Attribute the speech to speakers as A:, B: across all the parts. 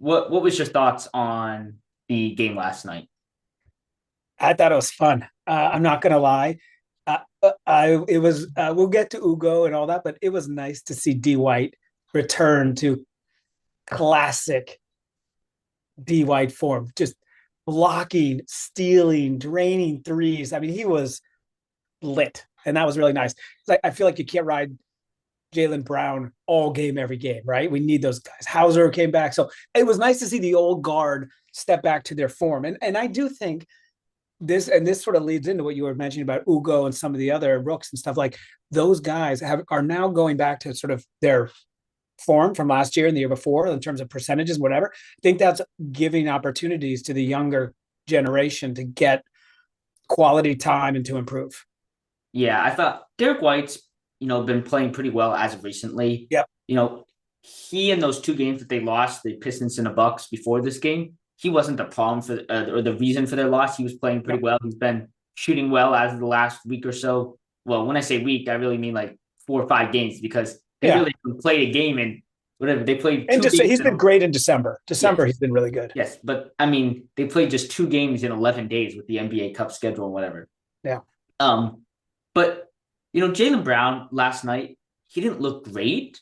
A: what was your thoughts on the game last night?
B: I thought it was fun. I'm not gonna lie. I it was. We'll get to Ugo and all that, but it was nice to see D White return to classic D White form, just blocking, stealing, draining threes. I mean, he was lit, and that was really nice. I feel like you can't ride Jaylen Brown all game, every game, right? We need those guys. Hauser came back, so it was nice to see the old guard step back to their form, and I do think this sort of leads into what you were mentioning about Ugo and some of the other rooks and stuff. Like those guys are now going back to sort of their form from last year and the year before in terms of percentages, whatever. I think that's giving opportunities to the younger generation to get quality time and to improve.
A: Yeah, I thought Derrick White's, been playing pretty well as of recently.
B: Yep.
A: You know, he in those two games that they lost, the Pistons and the Bucks before this game, he wasn't the problem for or the reason for their loss. He was playing pretty
B: Yep.
A: well. He's been shooting well as of the last week or so. Well, when I say week, I really mean like 4 or 5 games because they
B: Yeah.
A: really played a game and whatever. They played
B: And
A: two
B: just
A: games
B: he's been
A: in,
B: great in December.
A: yes,
B: December, he's been really good.
A: yes. But I mean, they played just 2 games in 11 days with the NBA Cup schedule and whatever.
B: Yeah.
A: Um, but Jaylen Brown last night, he didn't look great,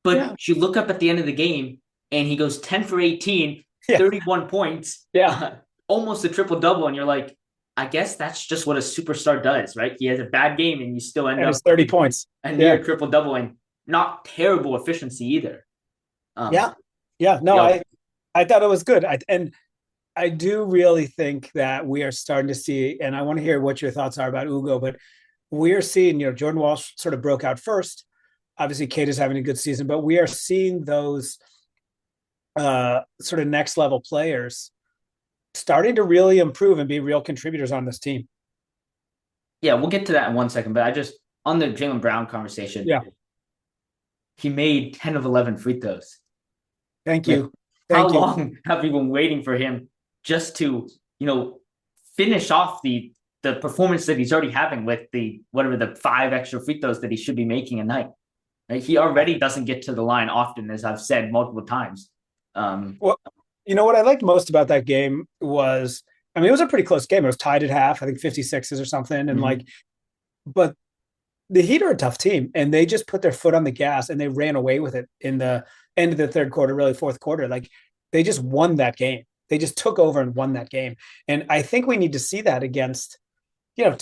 A: but
B: Yeah.
A: you look up at the end of the game and he goes 10 for 18,
B: Yeah.
A: 31 points,
B: Yeah.
A: almost a triple double. And you're like, I guess that's just what a superstar does, right? He has a bad game and you still end
B: And
A: up
B: it's 30 points.
A: a
B: Yeah.
A: near triple double and not terrible efficiency either. Um,
B: Yeah. Yeah. No,
A: yo,
B: I thought it was good. And I do really think that we are starting to see, and I want to hear what your thoughts are about Ugo, but we're seeing, Jordan Walsh sort of broke out first. Obviously, Kate is having a good season, but we are seeing those sort of next level players starting to really improve and be real contributors on this team.
A: yeah, we'll get to that in 1 second, but I just, on the Jaylen Brown conversation,
B: Yeah.
A: he made 10 of 11 free throws.
B: Thank
A: Like,
B: you.
A: how
B: Thank you.
A: long have we been waiting for him just to, finish off the performance that he's already having with the whatever the 5 extra free throws that he should be making a night? Right? He already doesn't get to the line often, as I've said multiple times.
B: Well, what I liked most about that game was, I mean, it was a pretty close game. It was tied at half, I think 56s or something. And
A: mhm.
B: but the Heat are a tough team, and they just put their foot on the gas and they ran away with it in the end of the third quarter, really fourth quarter. Like they just won that game. They just took over and won that game. And I think we need to see that against, I'm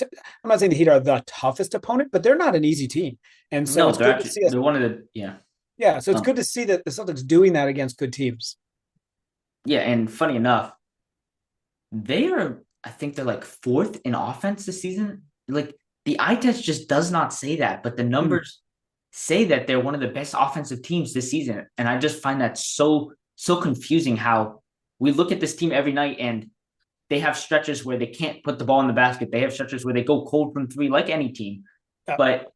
B: not saying the Heat are the toughest opponent, but they're not an easy team. And so
A: No,
B: it's good to see us.
A: they're one of the yeah.
B: Yeah. So it's
A: Um,
B: good to see that the Celtics doing that against good teams.
A: yeah, and funny enough, they are I think they're like fourth in offense this season. Like the eye test just does not say that, but the
B: Mm.
A: numbers say that they're one of the best offensive teams this season. And I just find that so confusing how we look at this team every night and they have stretches where they can't put the ball in the basket. They have stretches where they go cold from three, like any team.
B: Yeah.
A: But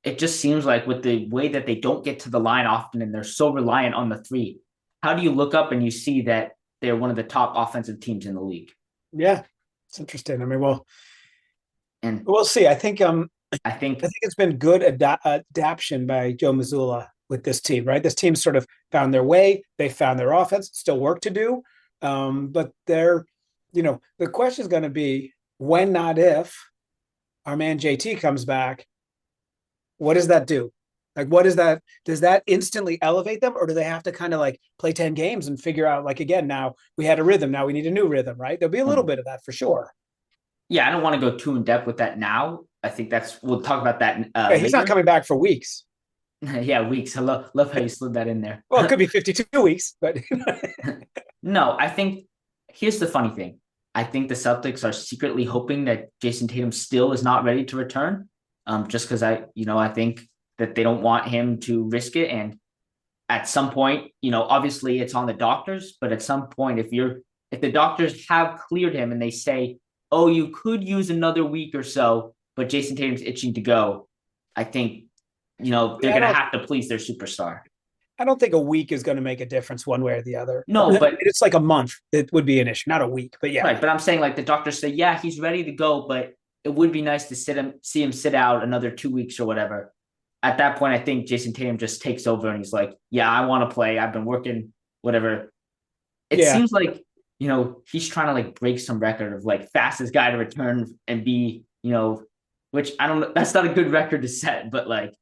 A: it just seems like with the way that they don't get to the line often and they're so reliant on the three, how do you look up and you see that they're one of the top offensive teams in the league?
B: Yeah. It's interesting. I mean, well,
A: And
B: we'll see.
A: I
B: I
A: think,
B: think it's been good adaptation by Joe Mazzulla with this team, right? This team sort of found their way. They found their offense. Still work to do, but the question is going to be when, not if, our man JT comes back. What does that do? Like, what is that? Does that instantly elevate them, or do they have to kind of like play 10 games and figure out, like, again, now we had a rhythm, now we need a new rhythm, right? There'll be a little
A: um,
B: bit of that for sure.
A: yeah, I don't want to go too in depth with that now. I think we'll talk about that
B: Yeah, he's not
A: later.
B: coming back for weeks.
A: Yeah, weeks. I love how you slid that in there.
B: Well, it could be 52 weeks, but
A: No, I think here's the funny thing. I think the Celtics are secretly hoping that Jayson Tatum still is not ready to return. Just because I think that they don't want him to risk it. And at some point, obviously it's on the doctors, but at some point, if the doctors have cleared him and they say, oh, you could use another week or so, but Jayson Tatum's itching to go, I think, they're
B: yeah,
A: gonna have to please their superstar.
B: I don't think a week is going to make a difference one way or the other.
A: No, but
B: It's like a month. It would be an issue, not a week. But yeah,
A: right, but I'm saying like the doctors say, yeah, he's ready to go, but it would be nice to see him sit out another 2 weeks or whatever. At that point, I think Jayson Tatum just takes over and he's like, yeah, I want to play. I've been working whatever it
B: Yeah.
A: seems like, he's trying to like break some record of like fastest guy to return and be, which I don't know, that's not a good record to set, but like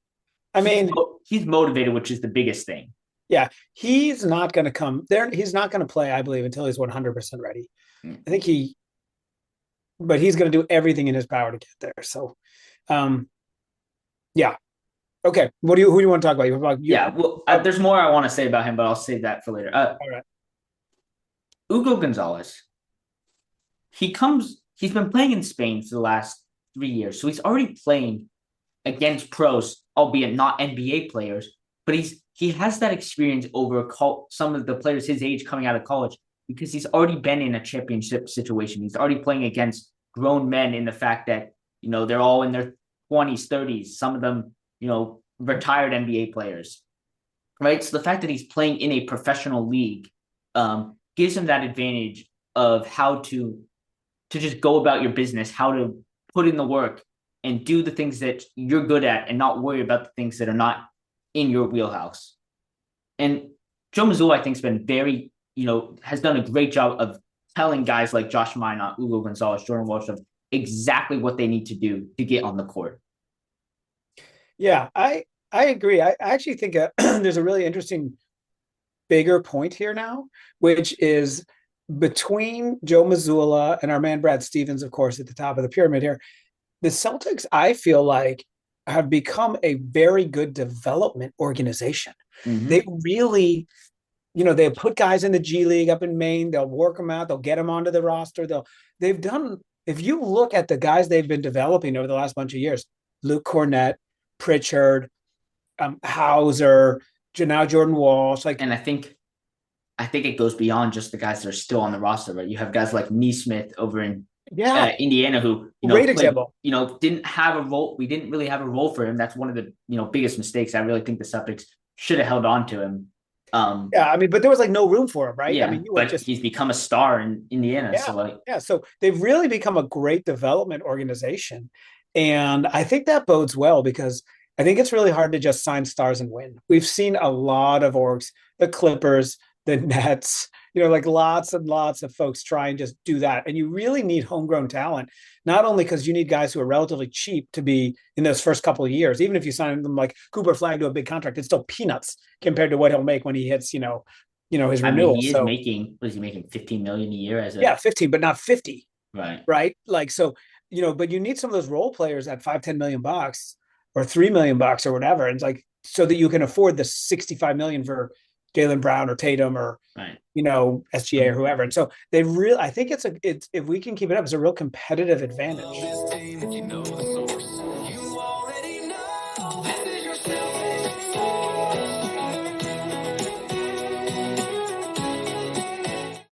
B: I mean,
A: he's motivated, which is the biggest thing.
B: yeah, he's not going to come there. He's not going to play, I believe, until he's 100% ready.
A: Mm.
B: I think but he's going to do everything in his power to get there. So, um, yeah. Okay. Who do you want to talk about?
A: Yeah, well, there's more I want to say about him, but I'll save that for later.
B: All right.
A: Ugo Gonzalez, he's been playing in Spain for the last 3 years. So he's already playing against pros, albeit not NBA players, but he has that experience over some of the players his age coming out of college because he's already been in a championship situation. He's already playing against grown men in the fact that, they're all in their 20s, 30s, some of them, retired NBA players, right? So the fact that he's playing in a professional league gives him that advantage of how to just go about your business, how to put in the work and do the things that you're good at and not worry about the things that are not in your wheelhouse. And Joe Mazzulla, I think, has been has done a great job of telling guys like Josh Minot, Ugo Gonzalez, Jordan Walsh of exactly what they need to do to get on the court.
B: Yeah, I agree. I actually think there's a really interesting bigger point here now, which is between Joe Mazzulla and our man Brad Stevens, of course, at the top of the pyramid here. The Celtics, I feel like, have become a very good development organization.
A: Mm-hmm.
B: They really, they put guys in the G League up in Maine. They'll work them out. They'll get them onto the roster. They've done. If you look at the guys they've been developing over the last bunch of years, Luke Cornett, Pritchard, Hauser, now Jordan Walsh,
A: and I think it goes beyond just the guys that are still on the roster, right? You have guys like Neesmith over in Indiana who,
B: great example.
A: Didn't have a role. We didn't really have a role for him. That's one of the, biggest mistakes. I really think the Celtics should have held on to him.
B: Yeah, I mean, but there was like no room for him, right?
A: Yeah,
B: I mean,
A: he's become a star in Indiana.
B: Yeah,
A: so
B: so they've really become a great development organization, and I think that bodes well because I think it's really hard to just sign stars and win. We've seen a lot of orgs, the Clippers, the Nets, like lots and lots of folks try and just do that. And you really need homegrown talent, not only because you need guys who are relatively cheap to be in those first couple of years. Even if you sign them like Cooper Flag to a big contract, it's still peanuts compared to what he'll make when he hits, his renewal.
A: I mean, he is making, what is he making, 15 million a year as a
B: 15, but not 50.
A: Right.
B: Right. Like, so, but you need some of those role players at $5-10 million or $3 million or whatever. And it's like, so that you can afford the 65 million for Jaylen Brown or Tatum or,
A: right.
B: SGA or whoever. And so I think it's if we can keep it up, it's a real competitive advantage.